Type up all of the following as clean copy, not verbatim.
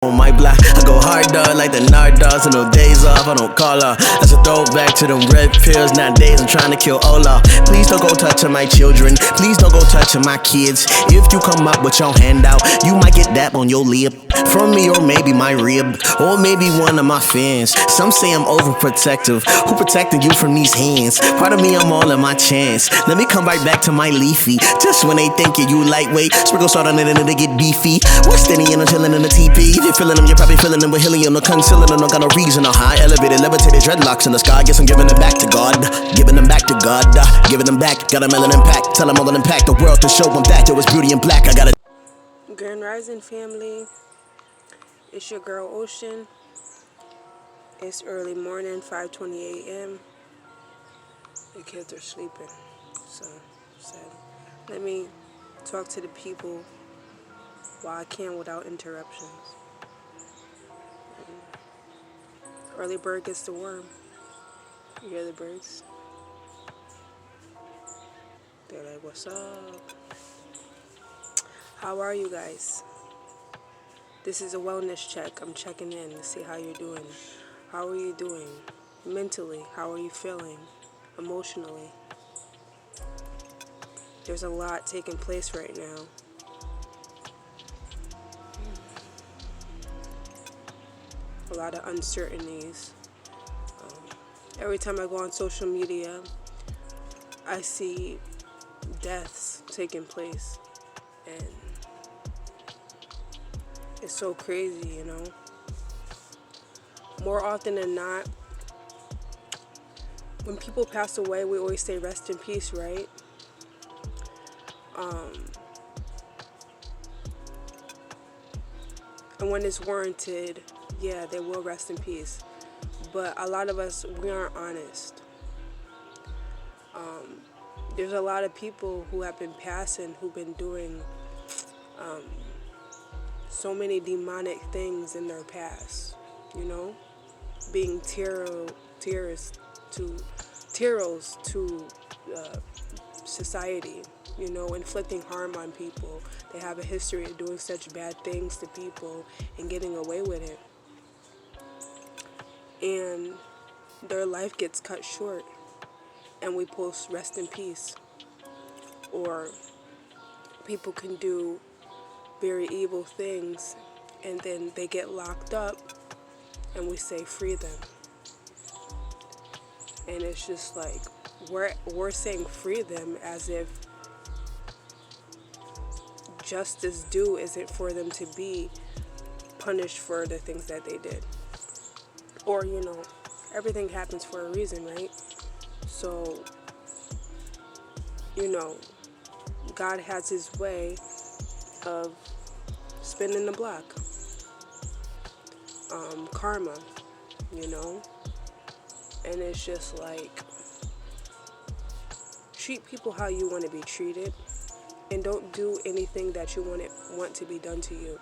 On my block, I go hard dog like the Nardogs and no days off, I don't call her. That's a throwback to them red pills. Nowadays I'm trying to kill Ola. Please don't go touching my children. Please don't go touching my kids. If you come up with your hand out, you might get dap on your lip. From me or maybe my rib. Or maybe one of my fans. Some say I'm overprotective. Who protecting you from these hands? Part of me, I'm all in my chance. Let me come right back to my leafy. Just when they think you lightweight, sprinkle salt on it and they get beefy. We're steady and I'm chilling in the TP. If you're feeling them, you're probably feeling them with helium. No concealing them, no got no reason. No high elevated, levitated dreadlocks in the sky. Guess I'm giving them back to God. Giving them back to God. Giving them back. Got a melanin pack. Tell them all that impact the world to show them that there was beauty in black. I got it. Grand Rising family. It's your girl Ocean. It's early morning, 5:20 a.m. The kids are sleeping. So let me talk to the people while I can without interruptions. Early bird gets the worm. You hear the birds? They're like, what's up? How are you guys? This is a wellness check. I'm checking in to see how you're doing. How are you doing? Mentally, how are you feeling? Emotionally? There's a lot taking place right now. A lot of uncertainties. Every time I go on social media, I see deaths taking place. And it's so crazy, you know. More often than not, when people pass away, we always say rest in peace, right? And when it's warranted, yeah, they will rest in peace. But a lot of us, we aren't honest. There's a lot of people who have been passing, who've been doing so many demonic things in their past, you know, being terrors to society, you know, inflicting harm on people. They have a history of doing such bad things to people and getting away with it. And their life gets cut short, and we post rest in peace. Or people can do very evil things, and then they get locked up, and we say free them. And it's just like we're saying free them as if justice due isn't for them to be punished for the things that they did. Or, you know, everything happens for a reason, right? So, you know, God has his way of spinning the block. Karma, you know? And it's just like, treat people how you want to be treated, and don't do anything that you want to be done to you.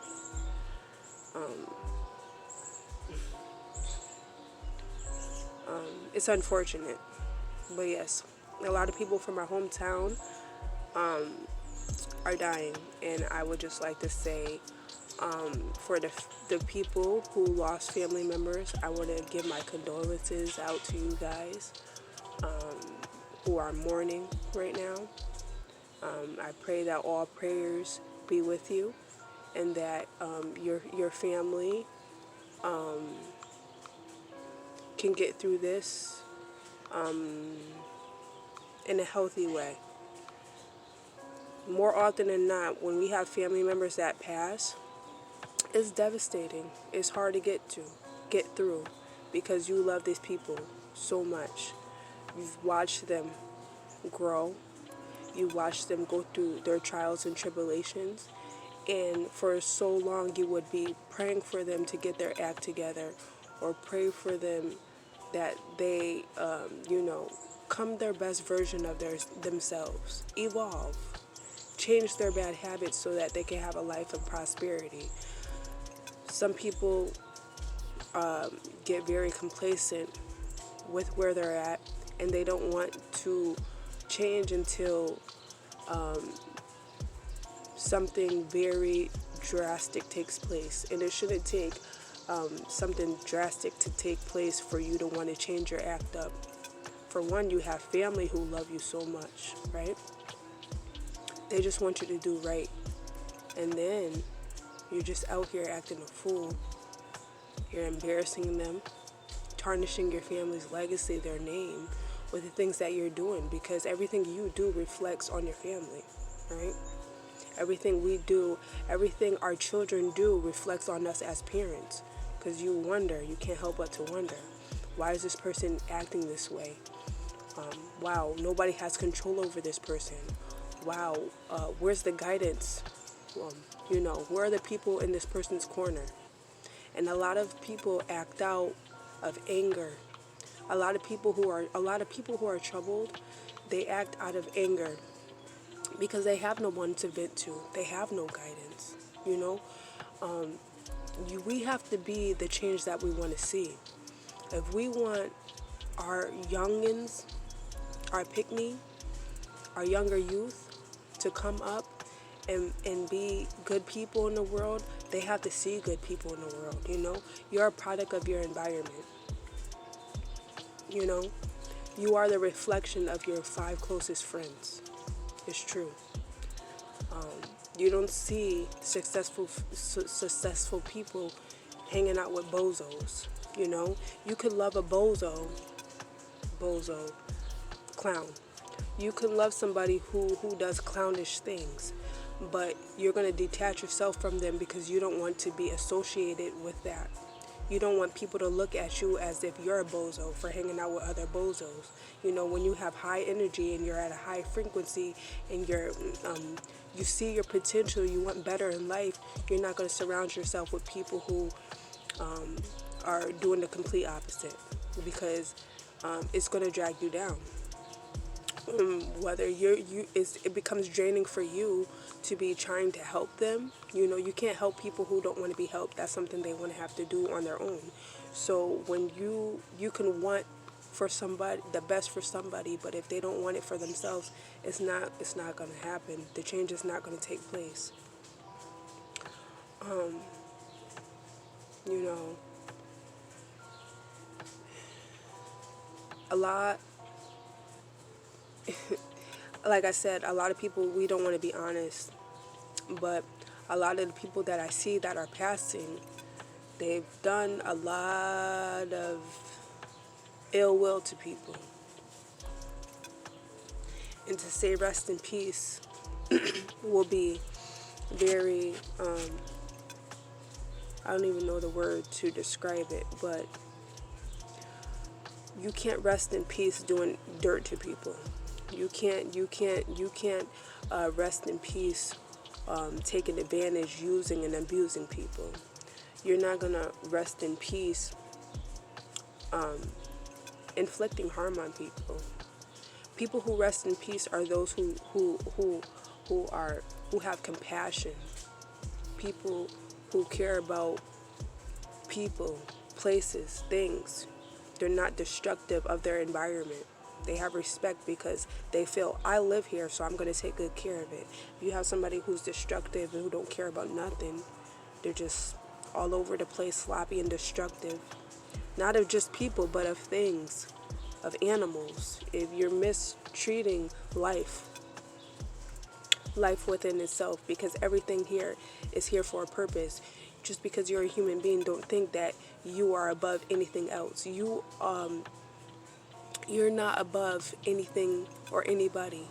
It's unfortunate, but yes, a lot of people from our hometown are dying, and I would just like to say, for the people who lost family members, I want to give my condolences out to you guys who are mourning right now. I pray that all prayers be with you, and that your family can get through this in a healthy way. More often than not, when we have family members that pass, it's devastating. It's hard to get through, because you love these people so much. You've watched them grow. You watch them go through their trials and tribulations, and for so long you would be praying for them to get their act together, or pray for them that they, come their best version of themselves, evolve, change their bad habits so that they can have a life of prosperity. Some people get very complacent with where they're at, and they don't want to change until something very drastic takes place, and it shouldn't take something drastic to take place for you to want to change your act up. For one, you have family who love you so much, right? They just want you to do right. And then you're just out here acting a fool. You're embarrassing them, tarnishing your family's legacy, their name, with the things that you're doing, because everything you do reflects on your family, right? Everything we do, everything our children do reflects on us as parents, because you can't help but to wonder, why is this person acting this way? Wow, nobody has control over this person. Wow, where's the guidance? Where are the people in this person's corner? And a lot of people act out of anger. A lot of people who are troubled, they act out of anger because they have no one to vent to. They have no guidance. We have to be the change that we want to see. If we want our youngins, our pick-me, our younger youth to come up and be good people in the world, they have to see good people in the world. You're a product of your environment. You are the reflection of your 5 closest friends. It's true. You don't see successful people hanging out with bozos. You could love a bozo clown. You could love somebody who does clownish things, but you're going to detach yourself from them because you don't want to be associated with that. You don't want people to look at you as if you're a bozo for hanging out with other bozos. When you have high energy and you're at a high frequency and you see your potential, you want better in life, you're not going to surround yourself with people who are doing the complete opposite, because it's going to drag you down. Whether it becomes draining for you to be trying to help them. You can't help people who don't want to be helped. That's something they want to have to do on their own. So when you can want for somebody the best for somebody, but if they don't want it for themselves, it's not going to happen. The change is not going to take place. A lot. Like I said, a lot of people, we don't want to be honest, but a lot of the people that I see that are passing, they've done a lot of ill will to people. And to say rest in peace will be very, I don't even know the word to describe it, but you can't rest in peace doing dirt to people. You can't rest in peace taking advantage, using and abusing people. You're not gonna rest in peace inflicting harm on people. People who rest in peace are those who have compassion. People who care about people, places, things. They're not destructive of their environment. They have respect because they feel, I live here, so I'm going to take good care of it. If you have somebody who's destructive and who don't care about nothing, they're just all over the place, sloppy and destructive. Not of just people, but of things, of animals. If you're mistreating life within itself, because everything here is here for a purpose. Just because you're a human being, don't think that you are above anything else. You're not above anything or anybody,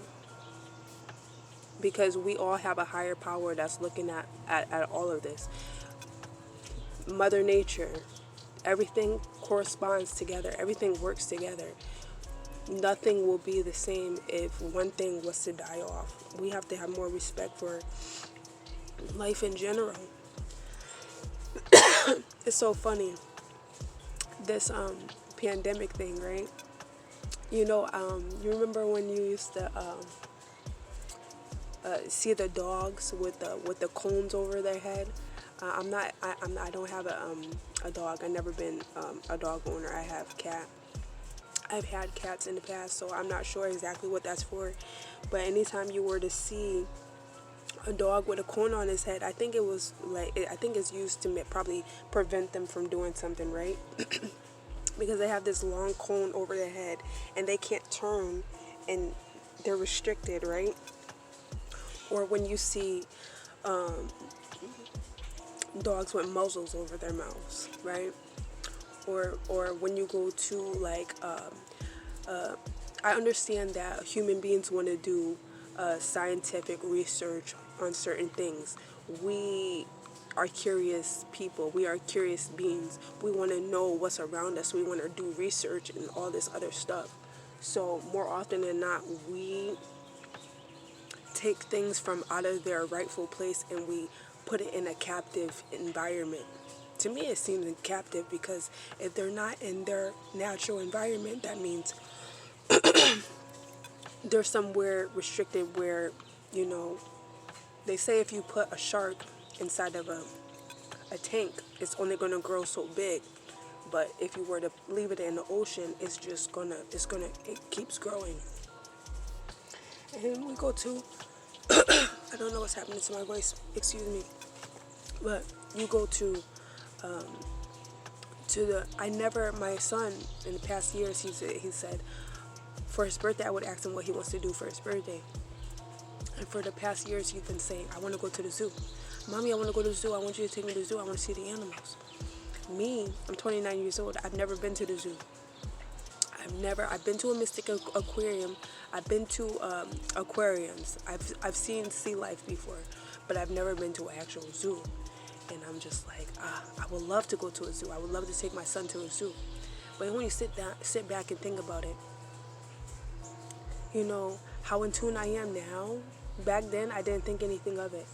because we all have a higher power that's looking at all of this. Mother Nature, everything corresponds together, everything works together. Nothing will be the same if one thing was to die off. We have to have more respect for life in general. It's so funny, this pandemic thing, right? You remember when you used to see the dogs with the cones over their head? I don't have a dog. I've never been a dog owner. I have cat. I've had cats in the past, so I'm not sure exactly what that's for. But anytime you were to see a dog with a cone on his head. I think it was like, I think it's used to probably prevent them from doing something, right? Because they have this long cone over their head and they can't turn and they're restricted, right? Or when you see dogs with muzzles over their mouths, right? Or when you go to like, I understand that human beings want to do scientific research on certain things. We are curious people. We are curious beings. We want to know what's around us. We want to do research and all this other stuff. So more often than not, we take things from out of their rightful place and we put it in a captive environment. To me, it seems captive because if they're not in their natural environment, that means they're somewhere restricted where, you know, they say if you put a shark inside of a tank, it's only going to grow so big. But if you were to leave it in the ocean, it keeps growing. And we go to, I don't know what's happening to my voice, excuse me. But you go to my son in the past years, he said, for his birthday, I would ask him what he wants to do for his birthday. And for the past years, he's been saying, I want to go to the zoo. Mommy, I want to go to the zoo. I want you to take me to the zoo. I want to see the animals. Me, I'm 29 years old. I've never been to the zoo. I've been to a Mystic Aquarium. I've been to aquariums. I've seen sea life before, but I've never been to an actual zoo. And I'm just like, I would love to go to a zoo. I would love to take my son to a zoo. But when you sit back and think about it, you know, how in tune I am now. Back then, I didn't think anything of it.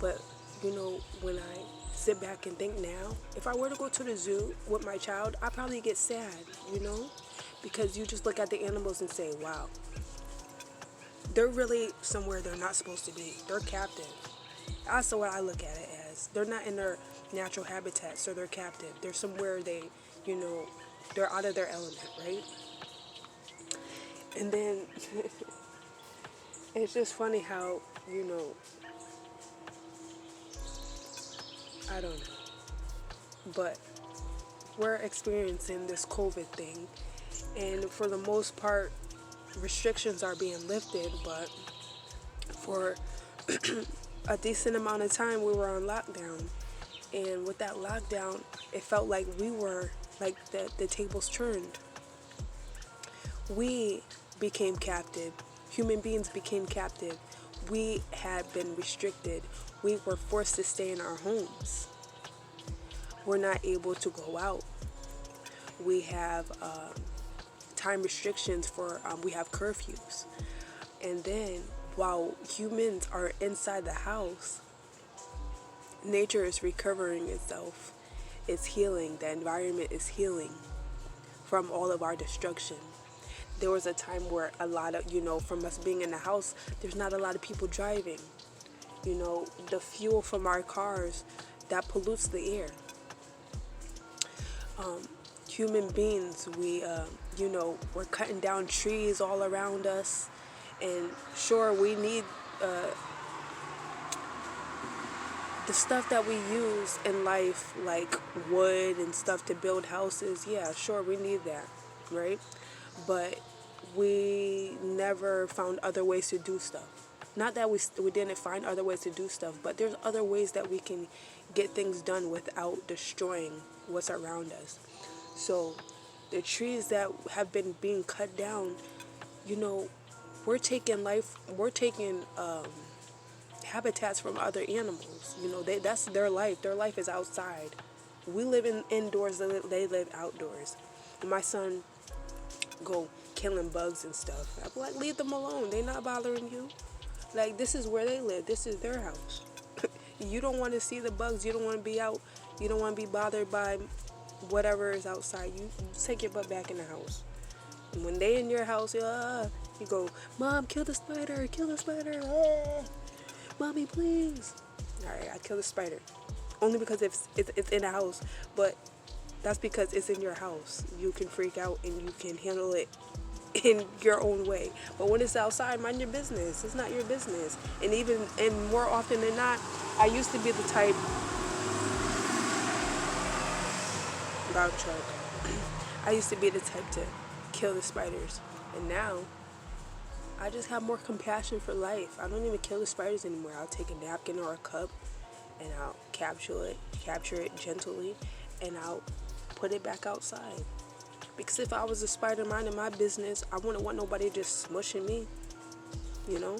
But, you know, when I sit back and think now, if I were to go to the zoo with my child, I'd probably get sad, you know? Because you just look at the animals and say, wow, they're really somewhere they're not supposed to be. They're captive. That's what I look at it as. They're not in their natural habitat, so they're captive. They're somewhere they're out of their element, right? And then it's just funny how, you know, I don't know, but we're experiencing this COVID thing, and for the most part, restrictions are being lifted, but for a decent amount of time, we were on lockdown, and with that lockdown, it felt like we were, like the tables turned. We became captive. Human beings became captive. We had been restricted. We were forced to stay in our homes. We're not able to go out. We have time restrictions for, we have curfews. And then while humans are inside the house, nature is recovering itself. It's healing. The environment is healing from all of our destruction. There was a time where a lot of, you know, from us being in the house, there's not a lot of people driving. You know, the fuel from our cars, that pollutes the air. Human beings, we're cutting down trees all around us. And sure, we need the stuff that we use in life, like wood and stuff to build houses. Yeah, sure, we need that, right? But we never found other ways to do stuff. Not that we didn't find other ways to do stuff, but there's other ways that we can get things done without destroying what's around us. So the trees that have been being cut down, you know, we're taking habitats from other animals. You know, that's their life. Their life is outside. We live indoors, they live outdoors. My son go killing bugs and stuff. I'm like, leave them alone. They're not bothering you. Like, this is where they live. This is their house. You don't want to see the bugs. You don't want to be out. You don't want to be bothered by whatever is outside. You take your butt back in the house. And when they in your house, you go, Mom, kill the spider. Kill the spider. Mommy, please. All right, I kill the spider. Only because it's in the house. But that's because it's in your house. You can freak out and you can handle it in your own way. But when it's outside, mind your business. It's not your business. And more often than not, I used to be the type, loud truck. I used to be the type to kill the spiders. And now, I just have more compassion for life. I don't even kill the spiders anymore. I'll take a napkin or a cup and I'll capture it gently, and I'll put it back outside. Because if I was a spider minding my business, I wouldn't want nobody just smushing me. You know?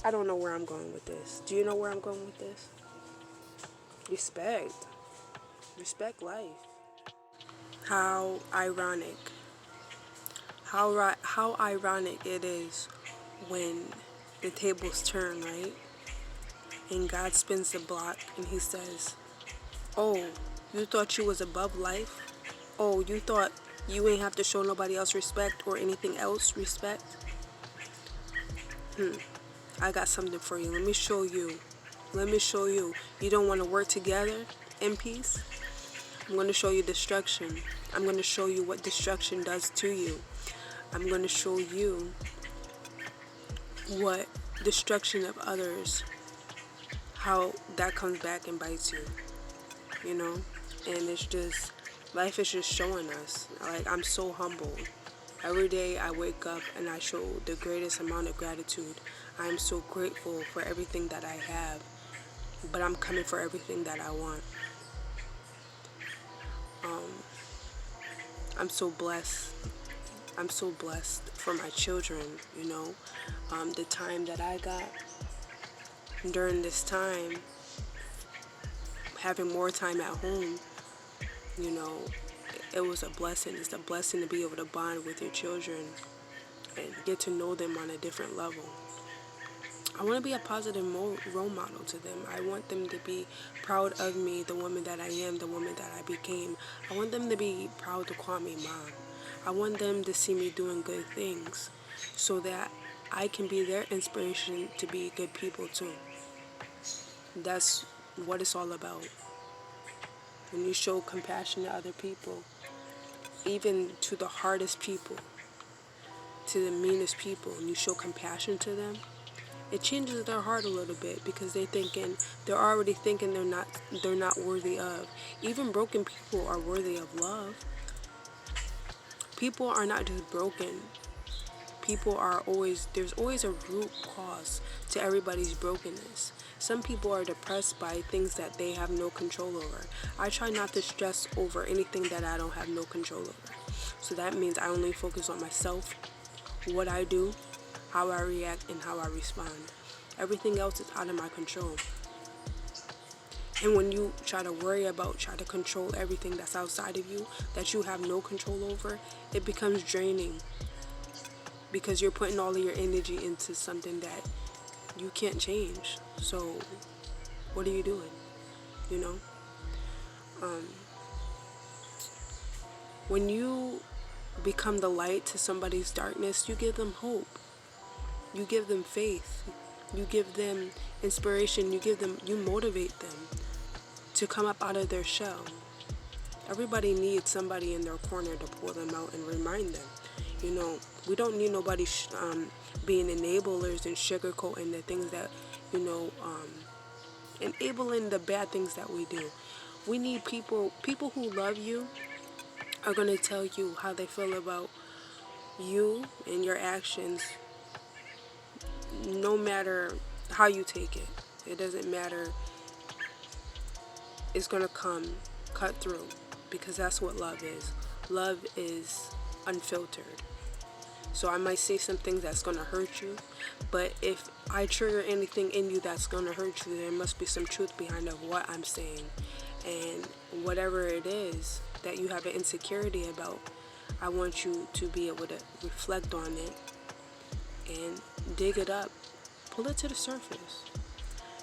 I don't know where I'm going with this. Do you know where I'm going with this? Respect. Respect life. How ironic. How ironic it is when the tables turn, right? And God spins the block and he says, oh, you thought you was above life? Oh, you thought you ain't have to show nobody else respect or anything else respect? I got something for you. Let me show you. You don't want to work together in peace? I'm going to show you destruction. I'm going to show you what destruction does to you. I'm going to show you what destruction of others, how that comes back and bites you, you know? And it's just, life is just showing us. Like, I'm so humbled. Every day I wake up and I show the greatest amount of gratitude. I am so grateful for everything that I have, but I'm coming for everything that I want. I'm so blessed. I'm so blessed for my children, you know. The time that I got during this time, having more time at home, you know, it was a blessing. It's a blessing to be able to bond with your children and get to know them on a different level. I want to be a positive role model to them. I want them to be proud of me, the woman that I am, the woman that I became. I want them to be proud to call me mom. I want them to see me doing good things so that I can be their inspiration to be good people too. That's what it's all about. When you show compassion to other people, even to the hardest people, to the meanest people, and you show compassion to them, it changes their heart a little bit because they're already thinking they're not worthy of. Even broken people are worthy of love. People are not just broken. There's always a root cause to everybody's brokenness. Some people are depressed by things that they have no control over. I try not to stress over anything that I don't have no control over. So that means I only focus on myself, what I do, how I react, and how I respond. Everything else is out of my control. And when you try to control everything that's outside of you, that you have no control over, it becomes draining. Because you're putting all of your energy into something that you can't change. So, what are you doing? You know? When you become the light to somebody's darkness, you give them hope. You give them faith. You give them inspiration. You motivate them to come up out of their shell. Everybody needs somebody in their corner to pull them out and remind them. You know, we don't need nobody being enablers and sugarcoating the things that, you know, enabling the bad things that we do. We need people who love you are going to tell you how they feel about you and your actions, no matter how you take it. It doesn't matter. It's going to cut through, because that's what love is. Love is unfiltered. So I might say some things that's going to hurt you, but if I trigger anything in you that's going to hurt you, there must be some truth behind of what I'm saying. And whatever it is that you have an insecurity about, I want you to be able to reflect on it and dig it up, pull it to the surface.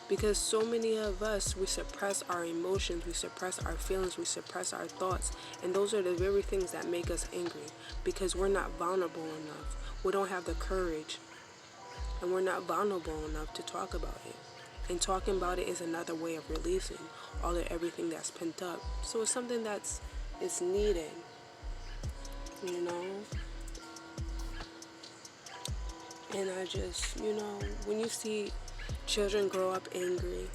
Because so many of us, we suppress our emotions, we suppress our feelings, we suppress our thoughts. And those are the very things that make us angry, because we're not vulnerable enough. We don't have the courage, and we're not vulnerable enough to talk about it. And talking about it is another way of releasing everything that's pent up. So it's something it's needed. you know. And I just, when you see children grow up angry,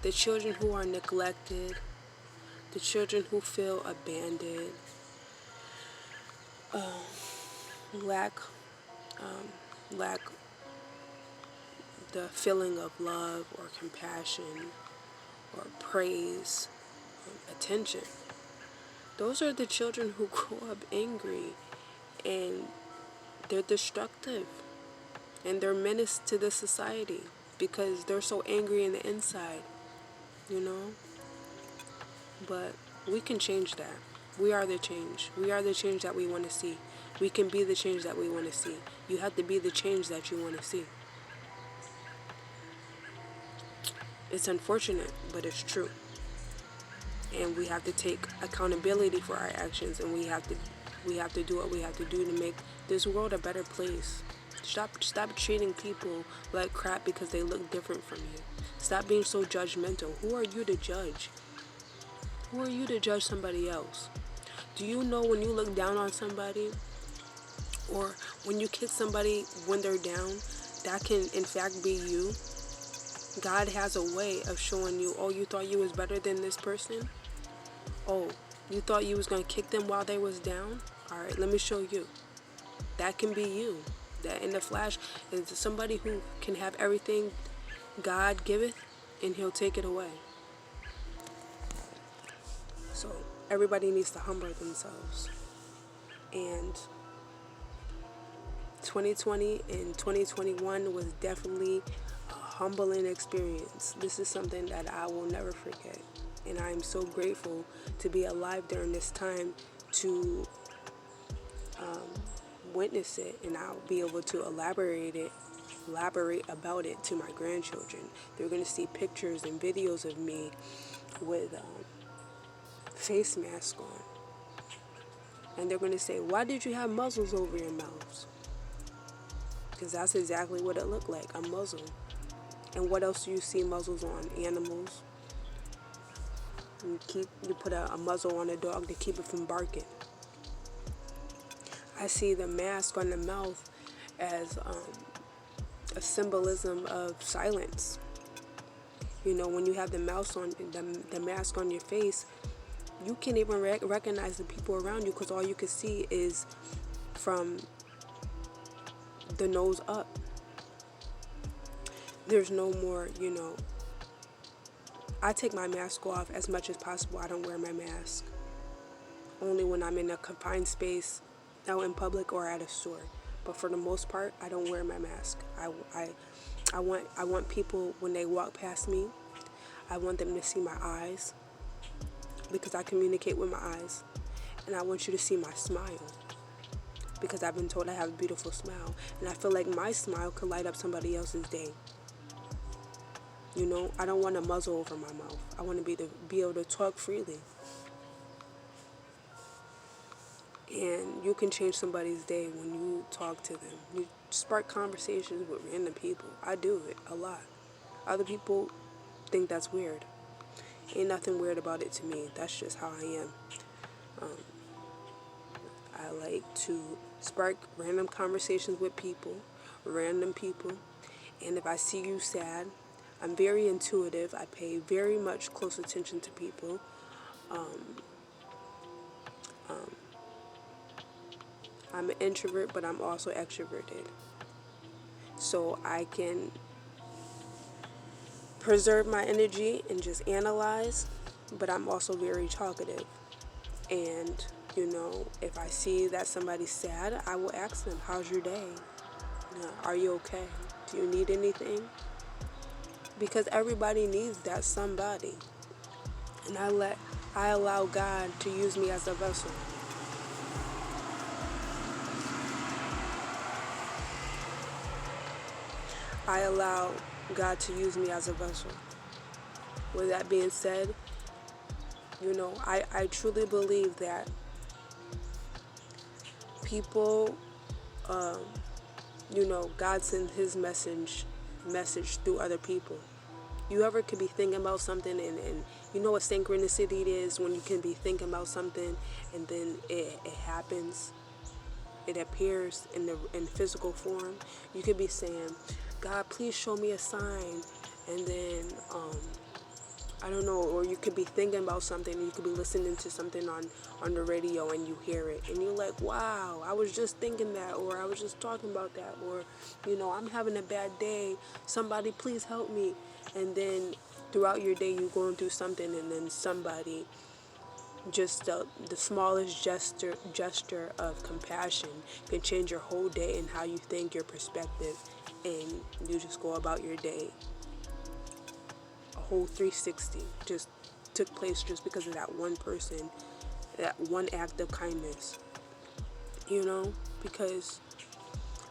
the children who are neglected, the children who feel abandoned, lack lack the feeling of love or compassion or praise, attention. Those are the children who grow up angry, and they're destructive, and they're menace to the society because they're so angry in the inside, you know. But we can change that. We are the change. We are the change that we want to see. We can be the change that we want to see. You have to be the change that you want to see. It's unfortunate, but it's true. And we have to take accountability for our actions, and we have to do what we have to do to make this world a better place. Stop treating people like crap because they look different from you. Stop being so judgmental. Who are you to judge? Who are you to judge somebody else? Do you know when you look down on somebody, or when you kiss somebody when they're down, that can in fact be you? God has a way of showing you, oh, you thought you was better than this person? Oh, you thought you was going to kick them while they was down? All right, let me show you. That can be you. That in the flash is somebody who can have everything God giveth, and he'll take it away. So everybody needs to humble themselves. And 2020 and 2021 was definitely a humbling experience. This is something that I will never forget. And I am so grateful to be alive during this time to witness it, and I'll be able to elaborate about it to my grandchildren. They're going to see pictures and videos of me with face mask on, and they're going to say, why did you have muzzles over your mouths? Because that's exactly what it looked like, a muzzle. And what else do you see muzzles on? Animals. You put a muzzle on a dog to keep it from barking. I see the mask on the mouth as a symbolism of silence. You know, when you have the mask on your face, you can't even recognize the people around you because all you can see is from the nose up. There's no more, I take my mask off as much as possible. I don't wear my mask. Only when I'm in a confined space, out in public or at a store. But for the most part, I don't wear my mask. I want people, when they walk past me, I want them to see my eyes, because I communicate with my eyes. And I want you to see my smile, because I've been told I have a beautiful smile. And I feel like my smile could light up somebody else's day. I don't want a muzzle over my mouth. I want to be able to talk freely. And you can change somebody's day when you talk to them. You spark conversations with random people. I do it a lot. Other people think that's weird. Ain't nothing weird about it to me. That's just how I am. I like to spark random conversations with random people. And if I see you sad, I'm very intuitive. I pay very much close attention to people. I'm an introvert, but I'm also extroverted. So I can preserve my energy and just analyze, but I'm also very talkative. And, if I see that somebody's sad, I will ask them, how's your day? Are you okay? Do you need anything? Because everybody needs that somebody. And I allow God to use me as a vessel. I allow God to use me as a vessel. With that being said, I truly believe that people, God sends his message through other people. You ever could be thinking about something and you know what synchronicity is, when you can be thinking about something and then it happens. It appears in physical form. You could be saying, God, please show me a sign. And then, I don't know, or you could be thinking about something, you could be listening to something on the radio and you hear it. And you're like, wow, I was just thinking that, or I was just talking about that, or, you know, I'm having a bad day. Somebody please help me. And then throughout your day, you're going through something, and then somebody, just the smallest gesture of compassion can change your whole day and how you think, your perspective, and you just go about your day. A whole 360 just took place just because of that one person, that one act of kindness. You know, because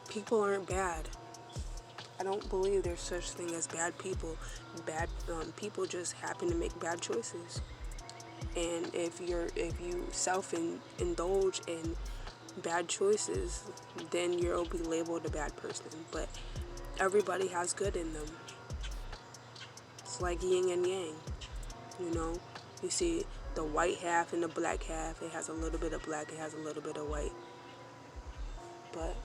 people aren't bad. I don't believe there's such thing as bad people. Bad people just happen to make bad choices. And if you self-indulge in bad choices, then you'll be labeled a bad person. But everybody has good in them. It's like yin and yang. You know, you see the white half and the black half. It has a little bit of black. It has a little bit of white. But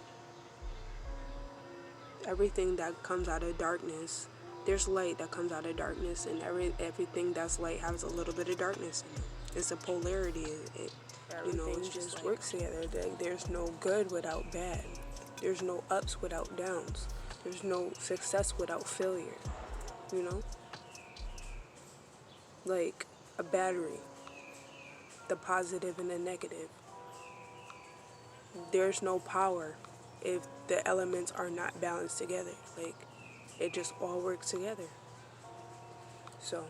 everything that comes out of darkness, there's light that comes out of darkness, and everything that's light has a little bit of darkness in it. It's a polarity. Everything just works together. There's no good without bad. There's no ups without downs. There's no success without failure. You know? Like a battery. The positive and the negative. There's no power if the elements are not balanced together. Like, it just all works together. So,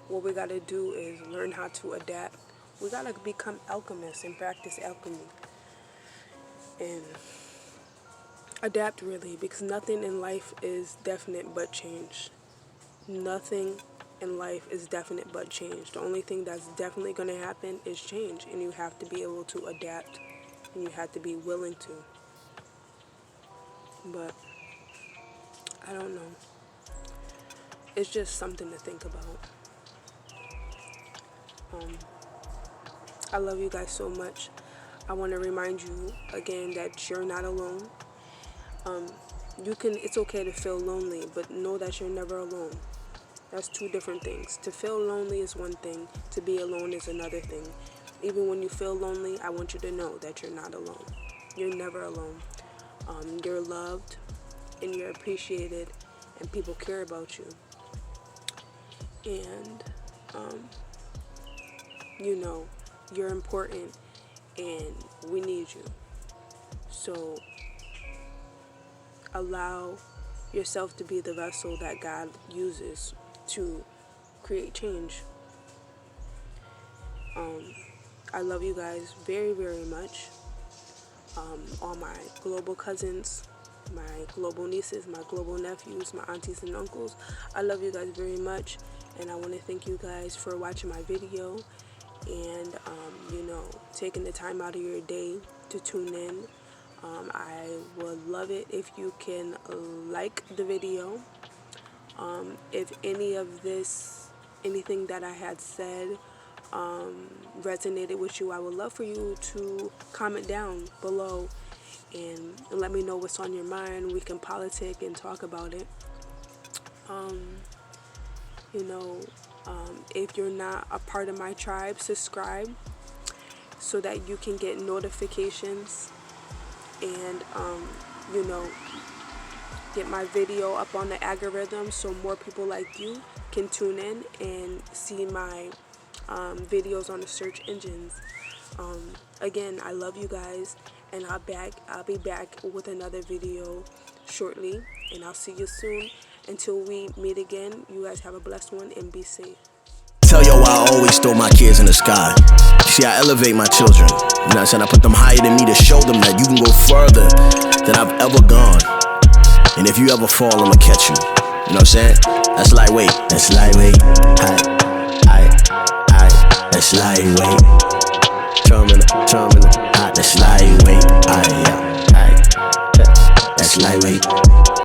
what we gotta do is learn how to adapt. We gotta become alchemists and practice alchemy. And adapt, really, because nothing in life is definite but change. Nothing in life is definite but change. The only thing that's definitely gonna happen is change, and you have to be able to adapt, and you have to be willing to. But I don't know. It's just something to think about. I love you guys so much. I want to remind you again that you're not alone. It's okay to feel lonely, but know that you're never alone. That's two different things. To feel lonely is one thing. To be alone is another thing. Even when you feel lonely, I want you to know that you're not alone. You're never alone. You're loved and you're appreciated, and people care about you. And you know, you're important and we need you. So allow yourself to be the vessel that God uses to create change. I love you guys very, very much. All my global cousins, my global nieces, my global nephews, my aunties and uncles, I love you guys very much, and I want to thank you guys for watching my video and you know, taking the time out of your day to tune in. I would love it if you can like the video. If anything that I had said resonated with you, I would love for you to comment down below and let me know what's on your mind. We can politic and talk about it. You know, if you're not a part of my tribe, subscribe so that you can get notifications and you know, get my video up on the algorithm so more people like you can tune in and see my videos on the search engines. Again, I love you guys, and I'll be back with another video shortly, and I'll see you soon. Until we meet again, you guys have a blessed one and be safe. Tell yo I always throw my kids in the sky. See, I elevate my children. You know what I'm saying? I put them higher than me to show them that you can go further than I've ever gone. And if you ever fall, I'ma catch you. You know what I'm saying? That's lightweight. That's lightweight. That's lightweight. Terminal. That's lightweight. That's lightweight.